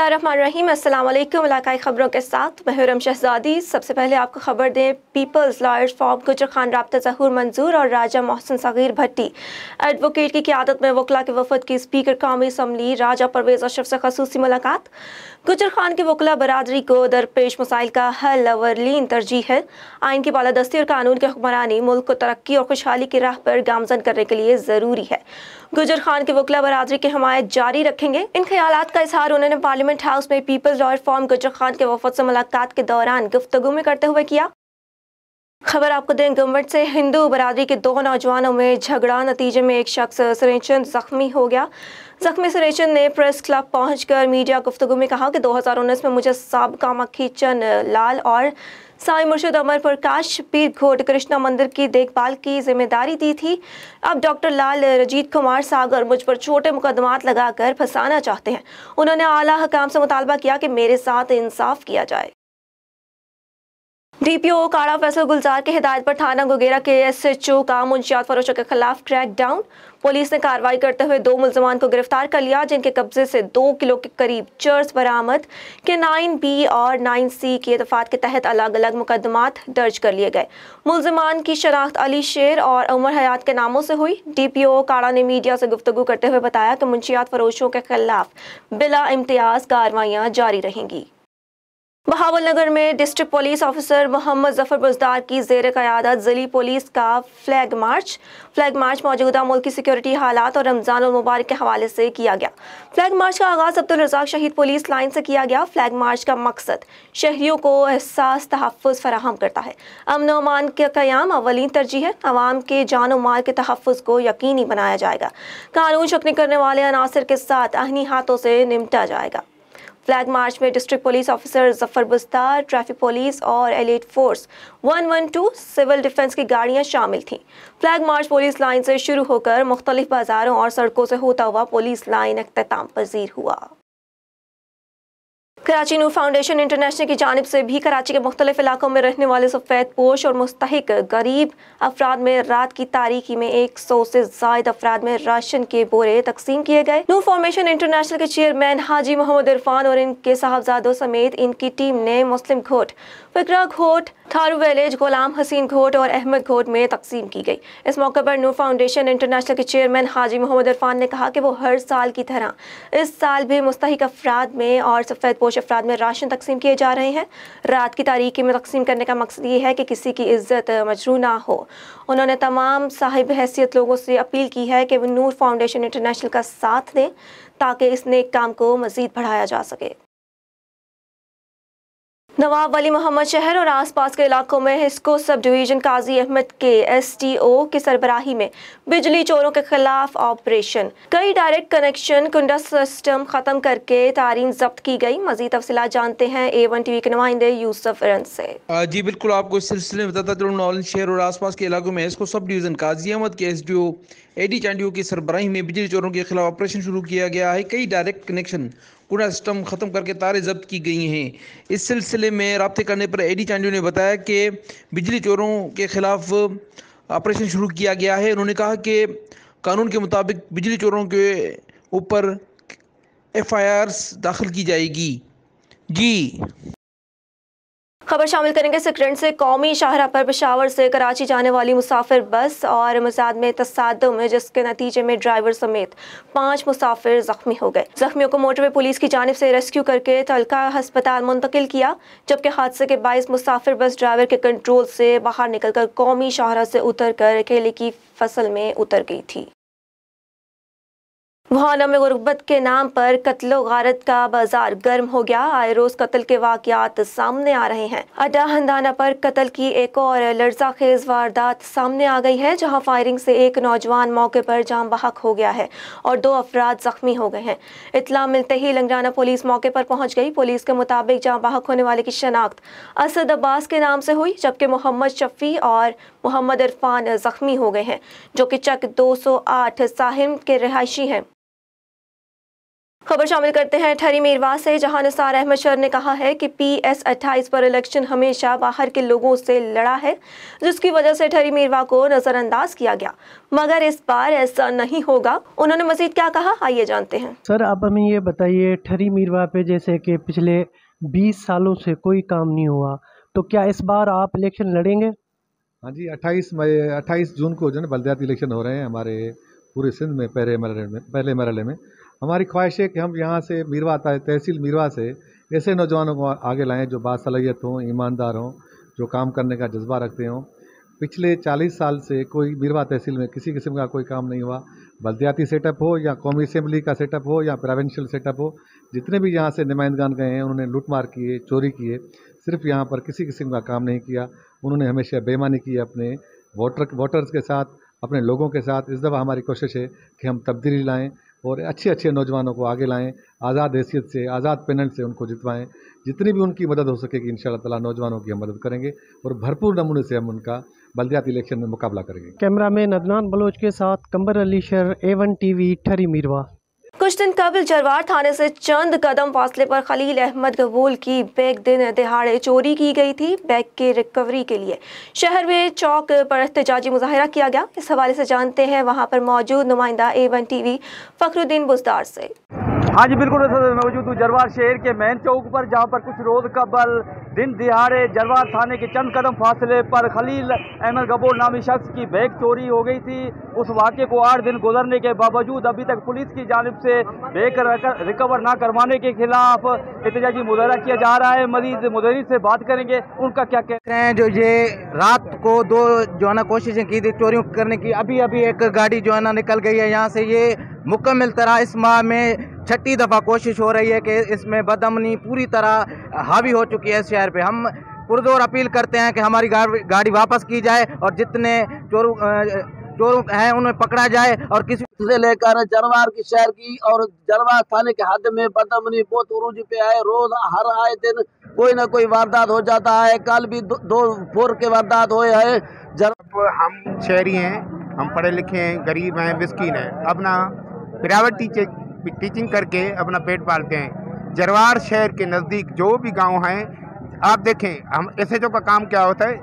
बिस्मिल्लाहिर्रहमानिर्रहीम। अस्सलाम वालेकुम। इलाकाई खबरों के साथ मैं हुरम शहजादी। सबसे पहले आपको खबर दें, पीपल्स लॉयर्स फॉर्म गुजर खान राब्ता ज़हूर मंजूर और राजा मोहसिन सगीर भट्टी एडवोकेट की क़ियादत में वकला के वफद की स्पीकर कौमी असम्बली राजा परवेज़ अशरफ से खसूसी मुलाकात। गुजर खान के वकला बरादरी को दरपेश मसाइल का हल अवलीन तरजीह है। आइन की बालादस्ती और कानून की हुक्मरानी मुल्क को तरक्की और खुशहाली की राह पर गामजन करने के लिए ज़रूरी है। गुजर खान के वकला बरादरी की हिमायत जारी रखेंगे। इन ख्यालात का इजहार उन्होंने पार्लियामेंट हाउस में पीपल्स लॉयर फॉर्म गुजर खान के वफद से मुलाकात के दौरान गुफ्तगू में करते हुए किया। खबर आपको दें, गवर्नमेंट से हिंदू बरादरी के दो नौजवानों में झगड़ा, नतीजे में एक शख्स सिरेचंद जख्मी हो गया। जख्मी सिरेचंद ने प्रेस क्लब पहुंचकर मीडिया गुफ्तगू में कहा कि 2019 में मुझे साबका मक्खी चंद लाल और साई मुर्शिद अमर प्रकाश पीर घोट कृष्णा मंदिर की देखभाल की जिम्मेदारी दी थी। अब डॉक्टर लाल रजीत कुमार सागर मुझ पर छोटे मुकदमात लगाकर फंसाना चाहते हैं। उन्होंने आला हकाम से मुतालबा किया कि मेरे साथ इंसाफ किया जाए। डीपीओ काड़ा फैसल गुलजार की हिदायत पर थाना गोगेरा के एसएचओ का मुंशियात फरोशों के खिलाफ क्रैक डाउन। पुलिस ने कार्रवाई करते हुए 2 मुल्जमान को गिरफ्तार कर लिया, जिनके कब्जे से 2 किलो के करीब चर्स बरामद के 9B और 9C की दफात के तहत अलग अलग मुकदमात दर्ज कर लिए गए। मुल्जमान की शनाख्त अली शेर और उमर हयात के नामों से हुई। डीपीओ काड़ा ने मीडिया से गुफ्तगू करते हुए बताया कि मुंशियात फरोशों के खिलाफ बिला इम्तियाज कार्रवाइयां जारी रहेंगी। बहावलनगर में district police officer Mohammad Zafar Buzdar की ज़ेर क़यादत ज़िली पुलिस का फ्लैग मार्च मौजूदा मुल्क की सिक्योरिटी हालात और रमज़ान उल मुबारक के हवाले से किया गया। फ्लैग मार्च का आगाज़ अब्दुल रज़ाक शहीद पुलिस लाइन से किया गया। फ्लैग मार्च का मकसद शहरियों को एहसास तहफ़्फ़ुज़ फराहम करता है। अमन व अमान का क़याम अवलीन तरजीह है। अवाम के जान और माल के तहफ़्फ़ुज़ को यकीनी बनाया जाएगा। कानून शक्नी करने वाले अनासर के साथ आहनी हाथों से निपटा जाएगा। फ्लैग मार्च में district police officer Zafar Bustar, traffic police और एलिट फोर्स 112 सिविल डिफेंस की गाड़ियां शामिल थीं। फ्लैग मार्च पुलिस लाइन से शुरू होकर मुख्तलिफ बाजारों और सड़कों से होता हुआ पुलिस लाइन इख्तिताम पजीर हुआ। कराची नूर फाउंडेशन इंटरनेशनल की जानिब से भी कराची के मुख्तलिफ इलाकों में रहने वाले सफ़ेद पोश और मुस्तहिक गरीब अफराद में रात की तारीकी में 100 से ज़ायद अफराद में राशन के बोरे तकसीम किए गए। नूर फाउंडेशन इंटरनेशनल के चेयरमैन हाजी मोहम्मद इरफान और इनके साहबजादों समेत इनकी टीम ने मुस्लिम घोट, फिक्रा घोट, थारू विलेज, गुलाम हसीन घोट और अहमद घोट में तकसीम की गई। इस मौके पर नूर फाउंडेशन इंटरनेशनल के चेयरमैन हाजी मोहम्मद इरफान ने कहा कि वो हर साल की तरह इस साल भी मुस्तहिक अफराद में और सफ़ेद पोश अफराद में राशन तकसीम किए जा रहे हैं। रात की तारीकी में तकसीम करने का मकसद ये है कि किसी की इज्जत मजरू ना हो। उन्होंने तमाम साहिब हैसियत लोगों से अपील की है कि वो नूर फाउंडेशन इंटरनेशनल का साथ दें ताकि इस नेक काम को मज़ीद बढ़ाया जा सके। नवाब वली मोहम्मद शहर और आसपास के इलाकों में हिस्को सब डिवीजन काजी अहमद के STO की सरबराही में बिजली चोरों के खिलाफ ऑपरेशन। कई डायरेक्ट कनेक्शन कुंडा सिस्टम खत्म करके तारीन जब्त की गई। मजीद तफसीलात जानते हैं A1 TV के नुमाइंदे यूसुफ इरन से। जी बिल्कुल, आपको इस सिलसिले में बताता चलूँ, नौलन शहर और आसपास के इलाकों में हिस्को सब डिवीजन काजी अहमद के SDO AD चांडियो की सरबराही में बिजली चोरों के खिलाफ ऑपरेशन शुरू किया गया है। कई डायरेक्ट कनेक्शन कूड़ा सिस्टम ख़त्म करके तारें जब्त की गई हैं। इस सिलसिले में रब्ते करने पर AD चांडियो ने बताया कि बिजली चोरों के खिलाफ ऑपरेशन शुरू किया गया है। उन्होंने कहा कि कानून के मुताबिक बिजली चोरों के ऊपर FIRs दाखिल की जाएगी। जी खबर शामिल करेंगे सिकरेंट से। कौमी शाहरा पर पेशावर से कराची जाने वाली मुसाफिर बस और मजाद में तसादुम है, जिसके नतीजे में ड्राइवर समेत 5 मुसाफिर जख्मी हो गए। जख्मियों को मोटरवे पुलिस की जानिब से रेस्क्यू करके तलका अस्पताल मुंतकिल किया, जबकि हादसे के 22 मुसाफिर बस ड्राइवर के कंट्रोल से बाहर निकलकर कौमी शाहरा से उतर कर केले की फसल में उतर गई थी। वहाना में गुर्बत के नाम पर कत्लो गारत का बाजार गर्म हो गया। आए रोज कत्ल के वाकयात सामने आ रहे हैं। अड्डा हंदाना पर कत्ल की एक और लर्ज़ाखेज वारदात सामने आ गई है, जहां फायरिंग से एक नौजवान मौके पर जान बहक हो गया है और 2 अफराद जख्मी हो गए हैं। इत्तला मिलते ही लंगराना पुलिस मौके पर पहुंच गई। पुलिस के मुताबिक जान बहक होने वाले की शनाख्त असद अब्बास के नाम से हुई, जबकि मोहम्मद शफी और मोहम्मद इरफान जख्मी हो गए हैं, जो कि चक 208 साहिम के रिहायशी हैं। खबर शामिल करते हैं ठहरी मीरवा से, जहां निसार अहमद शर ने कहा है कि PS28 पर इलेक्शन हमेशा बाहर के लोगों से लड़ा है, जिसकी वजह से ठहरी मीरवा को नजरअंदाज किया गया, मगर इस बार ऐसा नहीं होगा। उन्होंने मजीद क्या कहा, आइए जानते हैं। सर, आप हमें ये बताइए, ठहरी मीरवा पे जैसे कि पिछले 20 सालों से कोई काम नहीं हुआ, तो क्या इस बार आप इलेक्शन लड़ेंगे? हाँ जी, 28 जून को जो है बल्दियाती इलेक्शन हो रहे हैं हमारे पूरे सिंध में, पहले मरहले में। हमारी ख्वाहिश है कि हम यहाँ से मीरवा तहसील मीरवा से ऐसे नौजवानों को आगे लाएं जो बासलाहियत हों, ईमानदार हों, जो काम करने का जज्बा रखते हों। पिछले 40 साल से कोई मीरवा तहसील में किसी किस्म का कोई काम नहीं हुआ, बल्दियाती सेटअप हो या कौमी असेंबली का सेटअप हो या प्रोविंशियल सेटअप हो। जितने भी यहाँ से नुमाइंदगान गए हैं उन्होंने लूटमार किए, चोरी किए, सिर्फ यहाँ पर किसी किस्म का काम नहीं किया। उन्होंने हमेशा बेईमानी की अपने वोटर्स के साथ, अपने लोगों के साथ। इस दफ़ा हमारी कोशिश है कि हम तब्दीली लाएं और अच्छे अच्छे नौजवानों को आगे लाएं, आज़ाद हैसियत से, आज़ाद पैनल से उनको जितवाएं। जितनी भी उनकी मदद हो सकेगी इंशाअल्लाह ताला नौजवानों की हम मदद करेंगे और भरपूर नमूने से हम उनका बल्दियाती इलेक्शन में मुकाबला करेंगे। कैमरामैन अदनान बलोच के साथ कंबर अली शर, A1 TV, ठहरी मीरवा। कुछ दिन कबल जरवार थाने से चंद कदम फासले पर खलील अहमद गबूल की बैग दिन दिहाड़े चोरी की गई थी। बैग के रिकवरी के लिए शहर में चौक पर एहतजाजी मुजाहिरा किया गया। इस हवाले से जानते हैं वहां पर मौजूद नुमाइंदा A1 TV फखरुद्दीन बुजदार से। हाँ जी बिल्कुल, मौजूद हूँ जरवार शहर के मेन चौक पर, जहाँ पर कुछ रोज़ कबल दिन दिहाड़े जरवार थाने के चंद कदम फासले पर खलील अहमद गबूल नामी शख्स की बैग चोरी हो गई थी। उस वाक़े को 8 दिन गुजरने के बावजूद अभी तक पुलिस की जानिब से बैग रिकवर ना करवाने के खिलाफ एहतजाजी मुजाहरा किया जा रहा है। मजीद मुदर्रिस से बात करेंगे, उनका क्या कहना है। जो ये रात को 2 जो है ना कोशिशें की थी चोरियों करने की, अभी एक गाड़ी जो है ना निकल गई है यहाँ से। ये मुकम्मल तरह इस माह में 6ठी दफ़ा कोशिश हो रही है कि इसमें बदअमनी पूरी तरह हावी हो चुकी है इस शहर पे। हम पुरजोर अपील करते हैं कि हमारी गाड़ी वापस की जाए और जितने चोर हैं उन्हें पकड़ा जाए। और किसी से लेकर जरवार की शहर की और जरवार थाने के हद में बदअमनी बहुत उरूज पे है। रोज हर आए दिन कोई ना कोई वारदात हो जाता है। कल भी 2 फोर के वारदात हुए हैं। हम शहरी हैं, हम पढ़े लिखे हैं, गरीब हैं, मिस्कीन हैं, अपना प्राइवेट टीचिंग करके अपना पेट पालते हैं। जरवार शहर के नज़दीक जो भी गांव हैं, आप देखें, हम SHO का काम क्या होता है,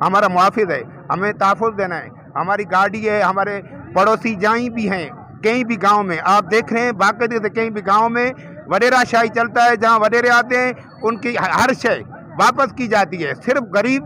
हमारा मुआफिज है, हमें तहफ़्फ़ुज़ देना है। हमारी गाड़ी है, हमारे पड़ोसी जहाँ भी हैं, कहीं भी गांव में आप देख रहे हैं, बाकायदे से कहीं भी गांव में वडेरा शाही चलता है। जहाँ वडेरे आते हैं उनकी हर शय वापस की जाती है। सिर्फ गरीब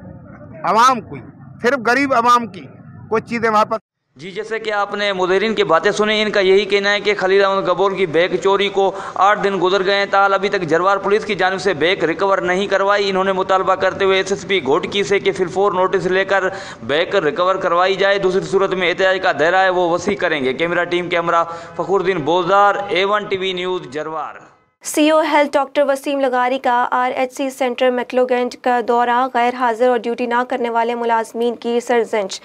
आवाम की कुछ चीज़ें वापस। जी, जैसे कि आपने मुदर्रिन की बातें सुनी, इनका यही कहना है कि खलील अहमद गबूल की बैग चोरी को 8 दिन गुजर गए हैं, ताल अभी तक जरवार पुलिस की जानिब से बैग रिकवर नहीं करवाई। इन्होंने मुतालबा करते हुए SSP घोटकी से कि फिलफोर नोटिस लेकर बैग रिकवर करवाई जाए, दूसरी सूरत में एहतजाज का दायरा है वो वसी करेंगे। Camera team camera Fakhruddin Bozdar, A1 TV news जरवार। CO health doctor Waseem Lagari का RHC सेंटर मैक्लोगैंड का दौरा, गैर हाजिर और ड्यूटी ना करने वाले मुलाजमीन की सरजंश।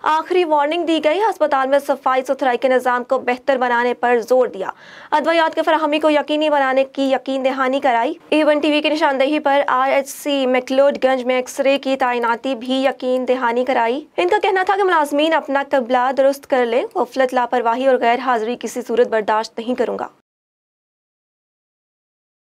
आखिरी वार्निंग दी गई। अस्पताल में सफाई सुथराई के निज़ाम को बेहतर बनाने पर जोर दिया। अदवियात के फराहमी को यकीनी बनाने की यकीन दहानी कराई। A1 TV की निशानदेही पर RHC मैक्लोडगंज में एक्सरे की तैनाती भी यकीन दहानी कराई। इनका कहना था कि मुलाजमीन अपना कबला दुरुस्त कर लें। गफलत, लापरवाही और गैर हाजिरी किसी सूरत बर्दाश्त नहीं करूँगा।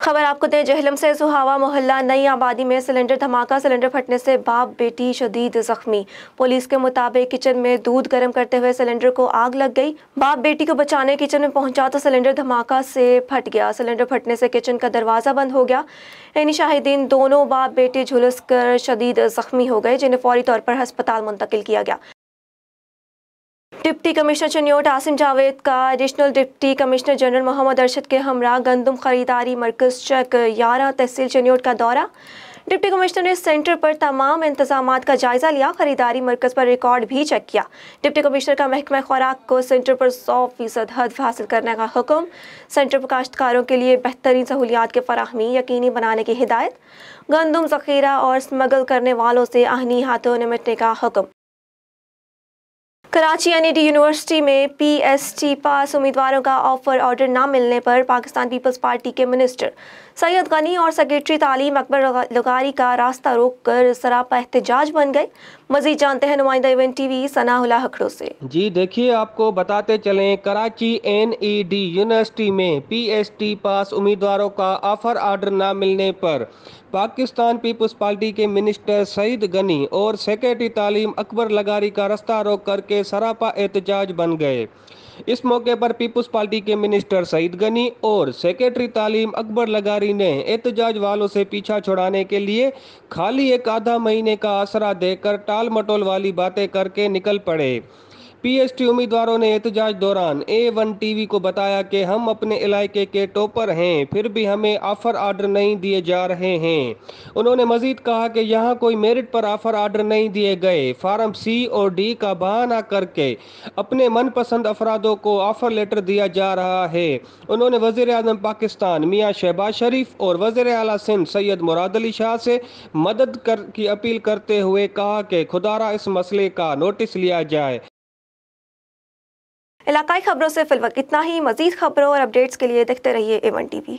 खबर आपको दें, जहलम से सुहावा मोहल्ला नई आबादी में सिलेंडर धमाका। सिलेंडर फटने से बाप बेटी शदीद जख्मी। पुलिस के मुताबिक किचन में दूध गर्म करते हुए सिलेंडर को आग लग गई। बाप बेटी को बचाने किचन में पहुंचा तो सिलेंडर धमाका से फट गया। सिलेंडर फटने से किचन का दरवाज़ा बंद हो गया। यानी शाहिदीन दोनों बाप बेटे झुलस कर शदीद जख्मी हो गए, जिन्हें फौरी तौर पर अस्पताल मुंतकिल किया गया। डिप्टी कमिश्नर चनियोट आसिम जावेद का additional deputy commissioner general Mohammad Arshad के हमरा गंदम खरीदारी मरकज़ चक 11 तहसील चनियोट का दौरा। डिप्टी कमिश्नर ने सेंटर पर तमाम इंतजामात का जायजा लिया। खरीदारी मरकज़ पर रिकॉर्ड भी चेक किया। डिप्टी कमिश्नर का महकमा खुराक को सेंटर पर 100% हद हासिल करने का हुक्म। सेंटर पर काश्तकारों के लिए बेहतरीन सहूलियात की फराहमी यकीनी बनाने की हिदायत। गंदम ज़ख़ीरा और स्मगल करने वालों से आहनी हाथों निपटने का हुक्म। कराची NED यूनिवर्सिटी में PST पास उम्मीदवारों का ऑफर ऑर्डर न मिलने पर पाकिस्तान पीपल्स पार्टी के मिनिस्टर सैयद गनी और सेक्रेटरी तालीम अकबर लगारी का रास्ता रोक कर सरापा एहतजाज बन गए। मजीद जानते हैं नुमाइंदा इवेंट टीवी सनाहुल्ला हकड़ो से। जी देखिए, आपको बताते चलें, कराची NED यूनिवर्सिटी में PhD पास उम्मीदवारों का ऑफर ऑर्डर न मिलने पर पाकिस्तान पीपल्स पार्टी के मिनिस्टर सईद गनी और सेक्रेटरी तालीम अकबर लगारी का रास्ता रोक करके सरापा एहतजाज बन गए। इस मौके पर पीपल्स पार्टी के मिनिस्टर सईद गनी और सेक्रेटरी तालीम अकबर लगारी ने एहतजाज वालों से पीछा छुड़ाने के लिए खाली एक आधा महीने का आसरा देकर टाल मटोल वाली बातें करके निकल पड़े। PhD उम्मीदवारों ने एहतजाज दौरान A1 TV को बताया कि हम अपने इलाके के टॉपर हैं, फिर भी हमें ऑफर ऑर्डर नहीं दिए जा रहे हैं। उन्होंने मजीद कहा कि यहाँ कोई मेरिट पर ऑफर ऑर्डर नहीं दिए गए, फार्म C और D का बहाना करके अपने मनपसंद अफरादों को ऑफर लेटर दिया जा रहा है। उन्होंने वज़ीर आज़म पाकिस्तान मियाँ शहबाज शरीफ और वज़ीर आला सिंध सैयद मुराद अली शाह से मदद की अपील करते हुए कहा कि खुदारा इस मसले का नोटिस लिया जाए। इलाकाई खबरों से फिलवक्त इतना ही। मजीद खबरों और अपडेट्स के लिए देखते रहिए A1 TV।